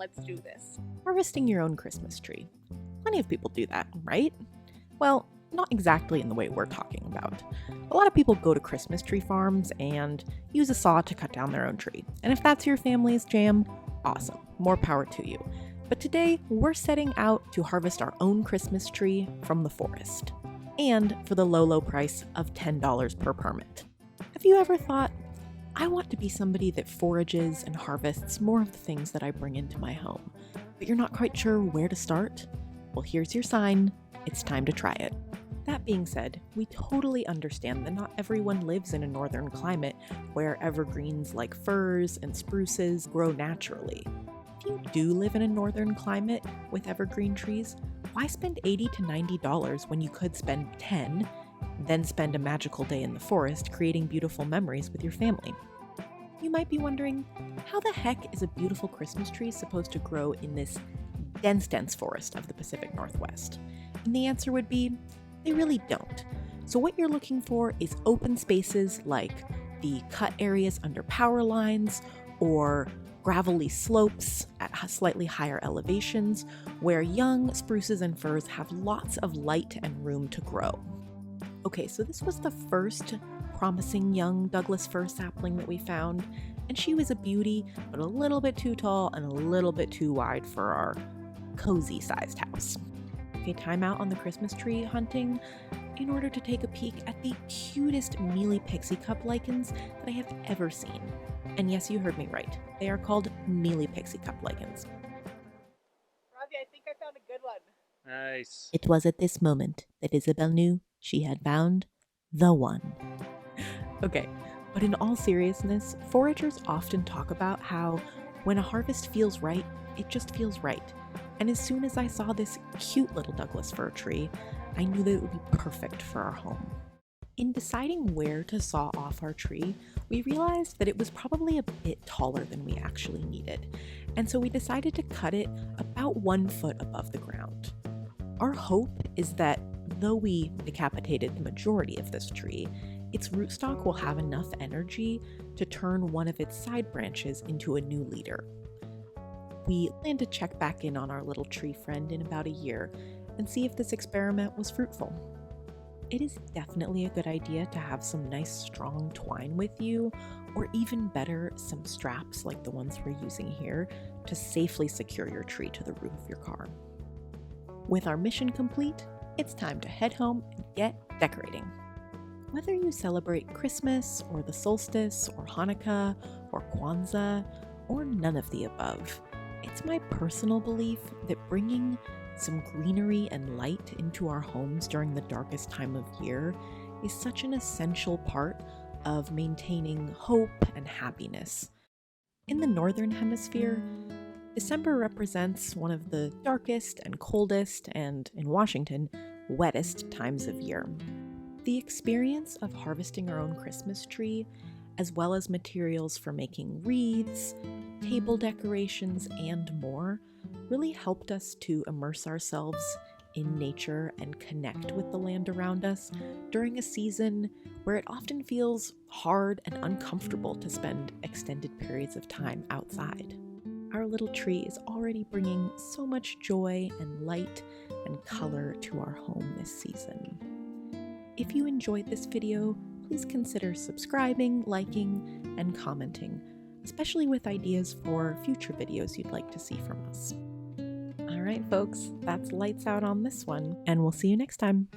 let's do this. Harvesting your own Christmas tree. Plenty of people do that, right? Well, not exactly in the way we're talking about. A lot of people go to Christmas tree farms and use a saw to cut down their own tree. And if that's your family's jam, awesome, more power to you. But today, we're setting out to harvest our own Christmas tree from the forest. And for the low price of $10 per permit. Have you ever thought, I want to be somebody that forages and harvests more of the things that I bring into my home, but you're not quite sure where to start? Well, here's your sign. It's time to try it. That being said, we totally understand that not everyone lives in a northern climate where evergreens like firs and spruces grow naturally. If you do live in a northern climate with evergreen trees, why spend $80 to $90 when you could spend $10, then spend a magical day in the forest creating beautiful memories with your family? You might be wondering, how the heck is a beautiful Christmas tree supposed to grow in this dense forest of the Pacific Northwest? And the answer would be, they really don't. So what you're looking for is open spaces like the cut areas under power lines or gravelly slopes at slightly higher elevations where young spruces and firs have lots of light and room to grow. Okay, so this was the first promising young Douglas fir sapling that we found, and she was a beauty, but a little bit too tall and a little bit too wide for our cozy sized house. Okay, time out on the Christmas tree hunting in order to take a peek at the cutest mealy pixie cup lichens that I have ever seen. And yes, you heard me right. They are called mealy pixie cup lichens. Ravi, I think I found a good one. Nice. It was at this moment that Isabel knew she had found the one. Okay, but in all seriousness, foragers often talk about how when a harvest feels right, it just feels right. And as soon as I saw this cute little Douglas fir tree, I knew that it would be perfect for our home. In deciding where to saw off our tree, we realized that it was probably a bit taller than we actually needed, and so we decided to cut it about 1 foot above the ground. Our hope is that though we decapitated the majority of this tree, its rootstock will have enough energy to turn one of its side branches into a new leader. We plan to check back in on our little tree friend in about a year and see if this experiment was fruitful. It is definitely a good idea to have some nice strong twine with you, or even better, some straps like the ones we're using here to safely secure your tree to the roof of your car. With our mission complete, it's time to head home and get decorating. Whether you celebrate Christmas or the solstice or Hanukkah or Kwanzaa or none of the above, it's my personal belief that bringing some greenery and light into our homes during the darkest time of year is such an essential part of maintaining hope and happiness. In the Northern Hemisphere, December represents one of the darkest and coldest, and in Washington, wettest times of year. The experience of harvesting our own Christmas tree, as well as materials for making wreaths, table decorations, and more, really helped us to immerse ourselves in nature and connect with the land around us during a season where it often feels hard and uncomfortable to spend extended periods of time outside. Our little tree is already bringing so much joy and light and color to our home this season. If you enjoyed this video, please consider subscribing, liking, and commenting, especially with ideas for future videos you'd like to see from us. All right, folks, that's lights out on this one, and we'll see you next time.